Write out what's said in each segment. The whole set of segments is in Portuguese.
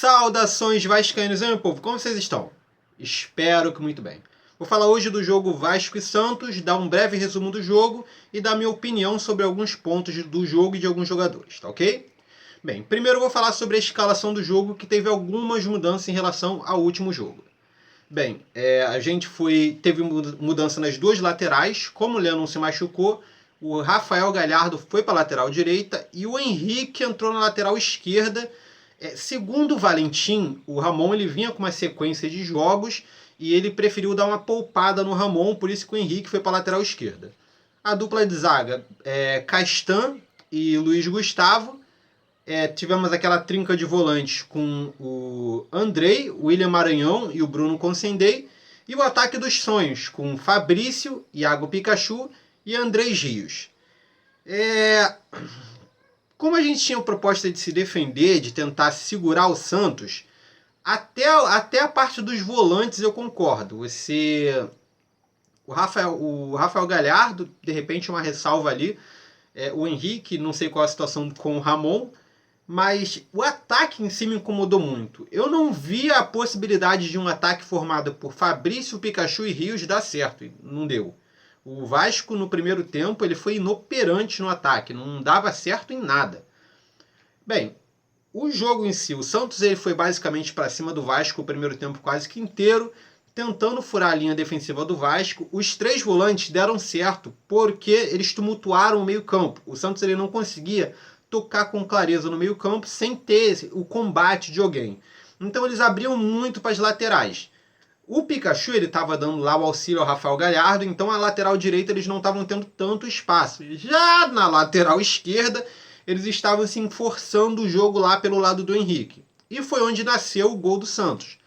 Saudações vascaínos, meu povo, como vocês estão? Espero que muito bem. Vou falar hoje do jogo Vasco e Santos, dar um breve resumo do jogo e dar minha opinião sobre alguns pontos do jogo e de alguns jogadores, tá ok? Bem, primeiro eu vou falar sobre a escalação do jogo, que teve algumas mudanças em relação ao último jogo. Bem, a gente teve mudança nas duas laterais, como o Lennon se machucou, o Rafael Galhardo foi para a lateral direita e o Henrique entrou na lateral esquerda. Segundo o Valentim, o Ramon ele vinha com uma sequência de jogos e ele preferiu dar uma poupada no Ramon, por isso que o Henrique foi para a lateral esquerda. A dupla de zaga, Castan e Luiz Gustavo. Tivemos aquela trinca de volantes com o Andrei, o William Maranhão e o Bruno Consendei. E o ataque dos sonhos com Fabrício, Iago Pikachu e Andrés Rios. Como a gente tinha a proposta de se defender, de tentar segurar o Santos, até a parte dos volantes eu concordo. O Rafael Galhardo, de repente uma ressalva ali. O Henrique, não sei qual a situação com o Ramon, mas o ataque em si me incomodou muito. Eu não via a possibilidade de um ataque formado por Fabrício, Pikachu e Rios dar certo. Não deu. O Vasco, no primeiro tempo, ele foi inoperante no ataque. Não dava certo em nada. Bem, o jogo em si, o Santos ele foi basicamente para cima do Vasco o primeiro tempo quase que inteiro, tentando furar a linha defensiva do Vasco. Os três volantes deram certo porque eles tumultuaram o meio-campo. O Santos ele não conseguia tocar com clareza no meio-campo sem ter o combate de alguém. Então eles abriam muito para as laterais. O Pikachu ele estava dando lá o auxílio ao Rafael Galhardo, então a lateral direita eles não estavam tendo tanto espaço. Já na lateral esquerda, eles estavam assim, forçando o jogo lá pelo lado do Henrique. E foi onde nasceu o gol do Santos.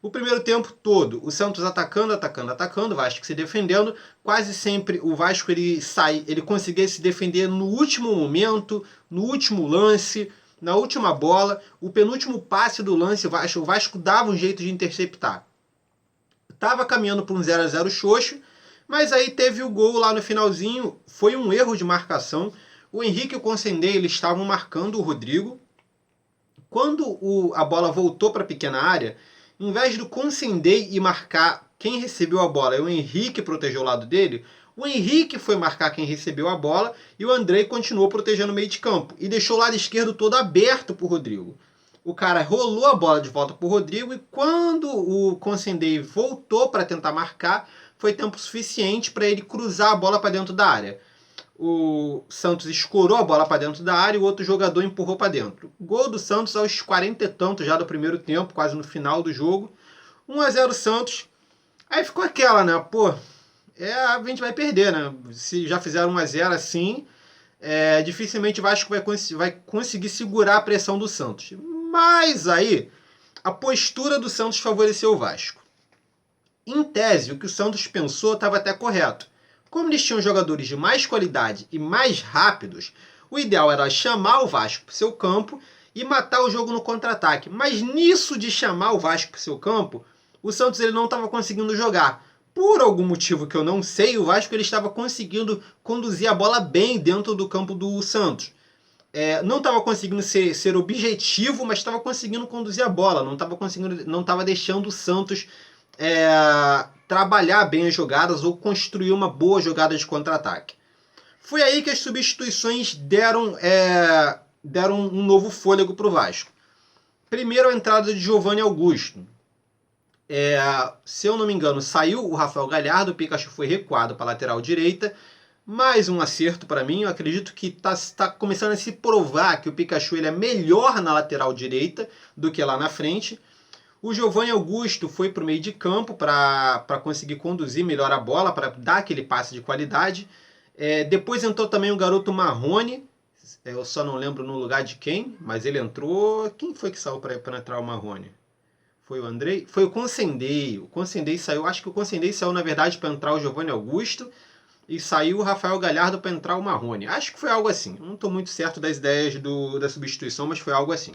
O primeiro tempo todo, o Santos atacando, o Vasco se defendendo. Quase sempre o Vasco ele conseguia se defender no último momento, no último lance, na última bola. O penúltimo passe do lance, o Vasco dava um jeito de interceptar. Estava caminhando para um 0-0 xoxo, mas aí teve o gol lá no finalzinho. Foi um erro de marcação. O Henrique e o Consendei eles estavam marcando o Rodrigo. Quando a bola voltou para a pequena área, em vez do Consendei e marcar quem recebeu a bola e o Henrique protegeu o lado dele, o Henrique foi marcar quem recebeu a bola e o Andrei continuou protegendo o meio de campo e deixou o lado esquerdo todo aberto para o Rodrigo. O cara rolou a bola de volta para o Rodrigo e quando o Consendei voltou para tentar marcar, foi tempo suficiente para ele cruzar a bola para dentro da área. O Santos escorou a bola para dentro da área e o outro jogador empurrou para dentro. Gol do Santos aos 40 e tantos já do primeiro tempo, quase no final do jogo. 1-0 Santos. Aí ficou aquela, né? Pô, a gente vai perder, né? Se já fizeram 1-0 assim, dificilmente o Vasco vai conseguir segurar a pressão do Santos. Mas aí, a postura do Santos favoreceu o Vasco. Em tese, o que o Santos pensou estava até correto. Como eles tinham jogadores de mais qualidade e mais rápidos, o ideal era chamar o Vasco para o seu campo e matar o jogo no contra-ataque. Mas nisso de chamar o Vasco para o seu campo, o Santos ele não estava conseguindo jogar. Por algum motivo que eu não sei, o Vasco ele estava conseguindo conduzir a bola bem dentro do campo do Santos. Não estava conseguindo ser objetivo, mas estava conseguindo conduzir a bola. Não estava deixando o Santos trabalhar bem as jogadas ou construir uma boa jogada de contra-ataque. Foi aí que as substituições deram um novo fôlego para o Vasco. Primeiro a entrada de Giovanni Augusto. Se eu não me engano, saiu o Rafael Galhardo, o Pikachu foi recuado para a lateral direita. Mais um acerto para mim. Eu acredito que está começando a se provar que o Pikachu ele é melhor na lateral direita do que lá na frente. O Giovanni Augusto foi para o meio de campo para conseguir conduzir melhor a bola, para dar aquele passe de qualidade. Depois entrou também o garoto Marrone. Eu só não lembro no lugar de quem, mas ele entrou. Quem foi que saiu para entrar o Marrone? Foi o Andrei? Foi o Consendei. O Consendei saiu. Acho que o Consendei saiu, na verdade, para entrar o Giovanni Augusto. E saiu o Rafael Galhardo para entrar o Marrone. Acho que foi algo assim. Não estou muito certo das ideias da substituição, mas foi algo assim.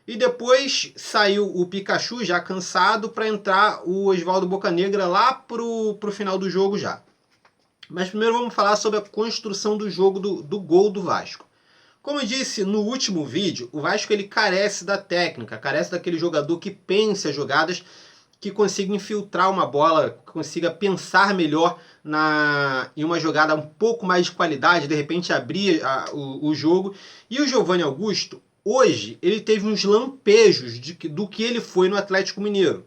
E depois saiu o Pikachu já cansado para entrar o Oswaldo Bocanegra lá pro final do jogo já. Mas primeiro vamos falar sobre a construção do jogo do gol do Vasco. Como eu disse no último vídeo, o Vasco ele carece da técnica, carece daquele jogador que pense as jogadas, que consiga infiltrar uma bola, que consiga pensar melhor em uma jogada um pouco mais de qualidade, de repente abrir o jogo. E o Giovanni Augusto, hoje, ele teve uns lampejos do que ele foi no Atlético Mineiro.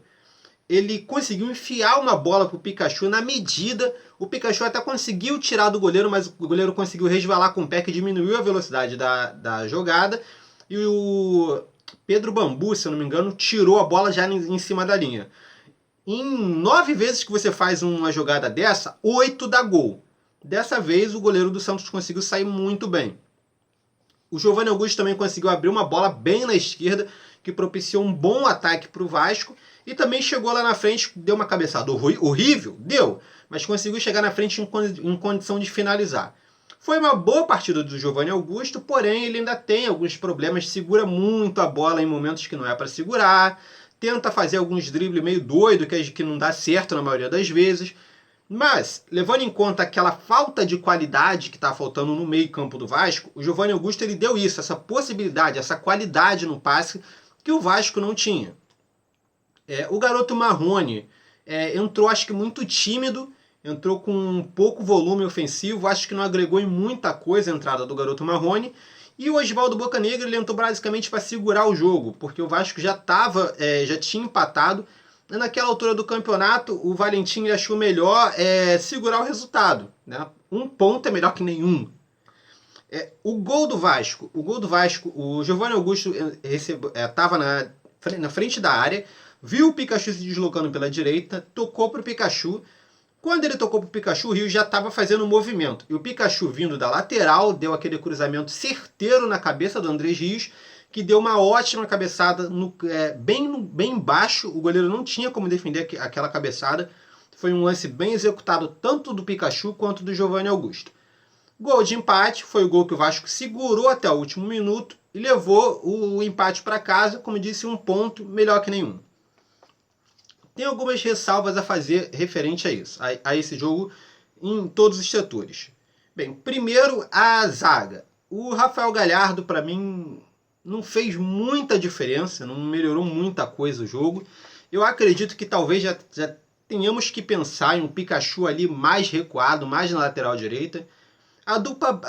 Ele conseguiu enfiar uma bola para o Pikachu na medida. O Pikachu até conseguiu tirar do goleiro, mas o goleiro conseguiu resvalar com o pé, que diminuiu a velocidade da jogada. E o Pedro Bambu, se eu não me engano, tirou a bola já em cima da linha. Em 9 vezes que você faz uma jogada dessa, 8 dá gol. Dessa vez o goleiro do Santos conseguiu sair muito bem. O Giovanni Augusto também conseguiu abrir uma bola bem na esquerda, que propiciou um bom ataque para o Vasco. E também chegou lá na frente, deu uma cabeçada horrível, deu, mas conseguiu chegar na frente em condição de finalizar. Foi uma boa partida do Giovanni Augusto, porém ele ainda tem alguns problemas, segura muito a bola em momentos que não é para segurar, tenta fazer alguns dribles meio doido, que não dá certo na maioria das vezes. Mas, levando em conta aquela falta de qualidade que está faltando no meio campo do Vasco, o Giovanni Augusto ele deu isso, essa possibilidade, essa qualidade no passe que o Vasco não tinha. O garoto Marrone entrou, acho que muito tímido, entrou com pouco volume ofensivo, acho que não agregou em muita coisa a entrada do garoto Marrone. E o Oswaldo Bocanegra ele entrou basicamente para segurar o jogo, porque o Vasco já tinha empatado. E naquela altura do campeonato, o Valentim achou melhor segurar o resultado, né? Um ponto é melhor que nenhum. O gol do Vasco, o Giovanni Augusto estava na frente da área, viu o Pikachu se deslocando pela direita, tocou para o Pikachu. Quando ele tocou para o Pikachu, o Rio já estava fazendo um movimento. E o Pikachu, vindo da lateral, deu aquele cruzamento certeiro na cabeça do Andrés Rios, que deu uma ótima cabeçada bem embaixo. O goleiro não tinha como defender aquela cabeçada. Foi um lance bem executado tanto do Pikachu quanto do Giovanni Augusto. Gol de empate, foi o gol que o Vasco segurou até o último minuto e levou o empate para casa, como disse, um ponto melhor que nenhum. Tem algumas ressalvas a fazer referente a isso, a esse jogo em todos os setores. Bem, primeiro a zaga. O Rafael Galhardo, para mim, não fez muita diferença, não melhorou muita coisa o jogo. Eu acredito que talvez já tenhamos que pensar em um Pikachu ali mais recuado, mais na lateral direita. A dupla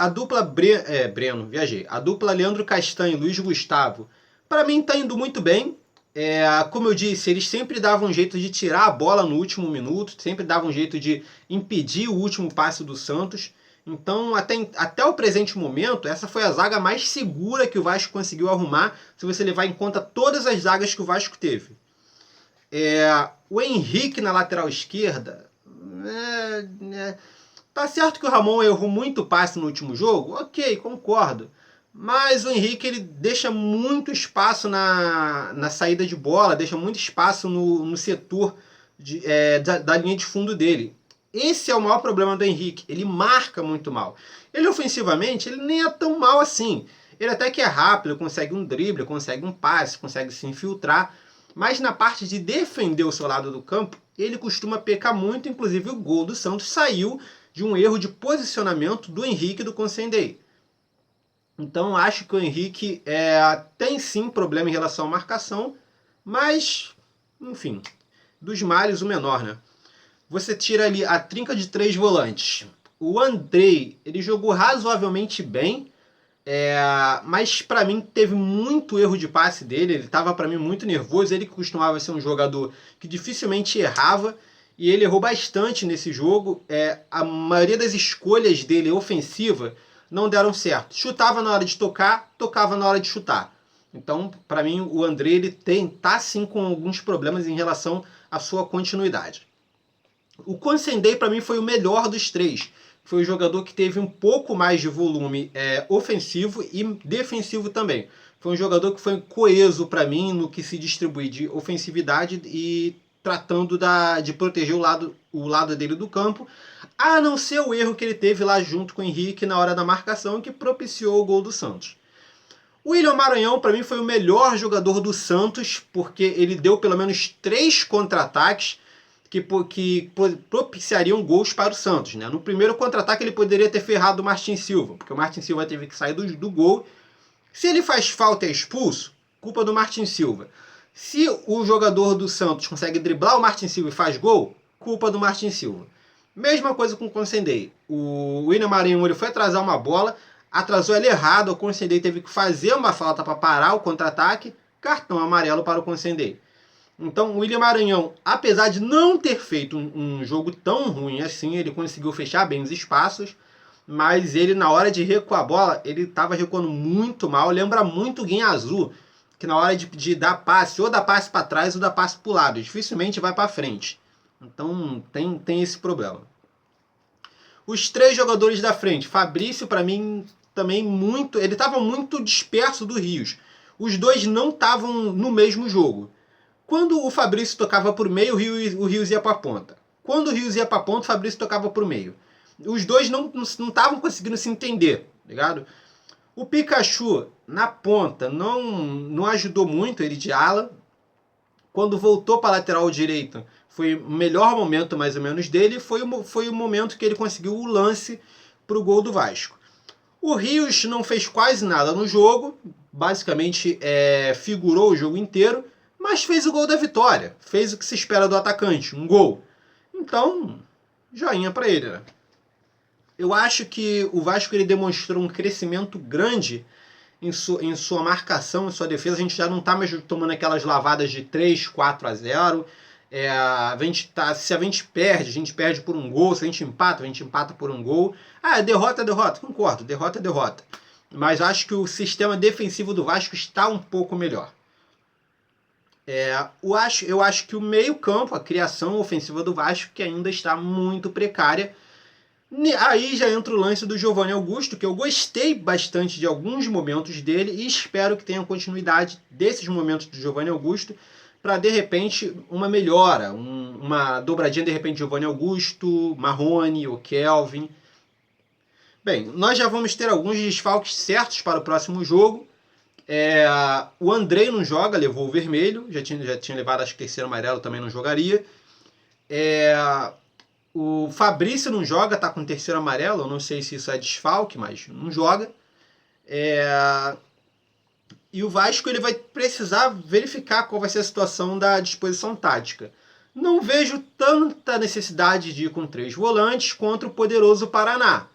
A dupla Leandro Castanho e Luiz Gustavo, para mim está indo muito bem. Como eu disse, eles sempre davam um jeito de tirar a bola no último minuto, sempre davam um jeito de impedir o último passe do Santos. Então, até o presente momento, essa foi a zaga mais segura que o Vasco conseguiu arrumar, se você levar em conta todas as zagas que o Vasco teve. O Henrique na lateral esquerda... Tá certo que o Ramon errou muito passe no último jogo? Ok, concordo. Mas o Henrique ele deixa muito espaço na saída de bola, deixa muito espaço no setor da linha de fundo dele. Esse é o maior problema do Henrique. Ele marca muito mal. Ele ofensivamente ele nem é tão mal assim. Ele até que é rápido, consegue um drible, consegue um passe, consegue se infiltrar. Mas na parte de defender o seu lado do campo, ele costuma pecar muito. Inclusive o gol do Santos saiu de um erro de posicionamento do Henrique e do Consendei. Então acho que o Henrique tem sim problema em relação à marcação, mas, enfim, dos males o menor, né? Você tira ali a trinca de 3 volantes. O Andrei, ele jogou razoavelmente bem, mas para mim teve muito erro de passe dele, ele estava para mim muito nervoso, ele que costumava ser um jogador que dificilmente errava, e ele errou bastante nesse jogo. A maioria das escolhas dele ofensiva não deram certo. Chutava na hora de tocar, tocava na hora de chutar. Então, para mim, o André ele tá sim com alguns problemas em relação à sua continuidade. O Consendei, para mim, foi o melhor dos três. Foi o jogador que teve um pouco mais de volume ofensivo e defensivo também. Foi um jogador que foi coeso para mim no que se distribui de ofensividade e tratando de proteger o lado dele do campo, a não ser o erro que ele teve lá junto com o Henrique na hora da marcação, que propiciou o gol do Santos. O William Maranhão, para mim, foi o melhor jogador do Santos, porque ele deu pelo menos 3 contra-ataques que propiciariam gols para o Santos, né? No primeiro contra-ataque ele poderia ter ferrado o Martin Silva, porque o Martin Silva teve que sair do gol. Se ele faz falta e é expulso, culpa do Martin Silva. Se o jogador do Santos consegue driblar o Martin Silva e faz gol, culpa do Martin Silva. Mesma coisa com o Consendei. O William Maranhão ele foi atrasar uma bola, atrasou ele errado, o Consendei teve que fazer uma falta para parar o contra-ataque, cartão amarelo para o Consendei. Então, o William Maranhão, apesar de não ter feito um jogo tão ruim assim, ele conseguiu fechar bem os espaços, mas ele, na hora de recuar a bola, ele estava recuando muito mal. Lembra muito o Guinha Azul, que na hora de dar passe, ou dá passe para trás ou dá passe para o lado. Dificilmente vai para frente. Então, tem esse problema. Os 3 jogadores da frente. Fabrício, para mim, também muito... Ele estava muito disperso do Rios. Os dois não estavam no mesmo jogo. Quando o Fabrício tocava por meio, o Rios ia para a ponta. Quando o Rios ia para a ponta, o Fabrício tocava por meio. Os dois não estavam conseguindo se entender, ligado? O Pikachu, na ponta, não ajudou muito ele de ala. Quando voltou para a lateral direita, foi o melhor momento, mais ou menos, dele. Foi o momento que ele conseguiu o lance para o gol do Vasco. O Rios não fez quase nada no jogo. Basicamente, figurou o jogo inteiro. Mas fez o gol da vitória. Fez o que se espera do atacante, um gol. Então, joinha para ele, né? Eu acho que o Vasco ele demonstrou um crescimento grande em sua marcação, em sua defesa. A gente já não está mais tomando aquelas lavadas de 3, 4-0. Se a gente perde por um gol. Se a gente empata por um gol. Derrota. Concordo, derrota. Mas acho que o sistema defensivo do Vasco está um pouco melhor. Eu acho que o meio-campo, a criação ofensiva do Vasco, que ainda está muito precária. Aí já entra o lance do Giovanni Augusto, que eu gostei bastante de alguns momentos dele e espero que tenha continuidade desses momentos do Giovanni Augusto para, de repente, uma melhora, uma dobradinha, de repente, Giovanni Augusto, Marrone ou Kelvin. Bem, nós já vamos ter alguns desfalques certos para o próximo jogo. O Andrei não joga, levou o vermelho, já tinha levado, acho que terceiro amarelo, também não jogaria. O Fabrício não joga, tá com terceiro amarelo, eu não sei se isso é desfalque, mas não joga. E o Vasco ele vai precisar verificar qual vai ser a situação da disposição tática. Não vejo tanta necessidade de ir com 3 volantes contra o poderoso Paraná.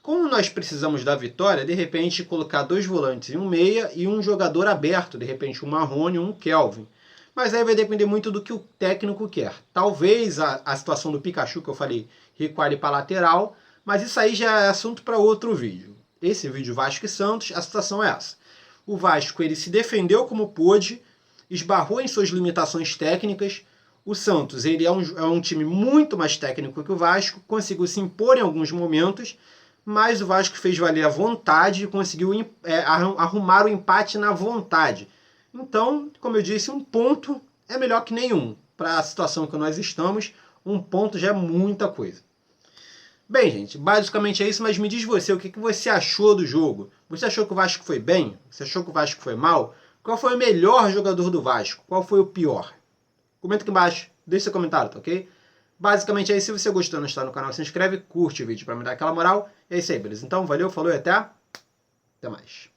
Como nós precisamos da vitória, de repente colocar 2 volantes e um meia e um jogador aberto, de repente um Marrone e um Kelvin. Mas aí vai depender muito do que o técnico quer. Talvez a situação do Pikachu, que eu falei, recuare para lateral, mas isso aí já é assunto para outro vídeo. Esse vídeo Vasco e Santos, a situação é essa. O Vasco ele se defendeu como pôde, esbarrou em suas limitações técnicas. O Santos ele é um time muito mais técnico que o Vasco, conseguiu se impor em alguns momentos, mas o Vasco fez valer a vontade e conseguiu arrumar o empate na vontade. Então, como eu disse, um ponto é melhor que nenhum. Para a situação que nós estamos, um ponto já é muita coisa. Bem, gente, basicamente é isso, mas me diz você, o que você achou do jogo? Você achou que o Vasco foi bem? Você achou que o Vasco foi mal? Qual foi o melhor jogador do Vasco? Qual foi o pior? Comenta aqui embaixo, deixa seu comentário, tá ok? Basicamente é isso. Se você gostou, não está no canal, se inscreve, curte o vídeo para me dar aquela moral. É isso aí, beleza? Então, valeu, falou e até mais.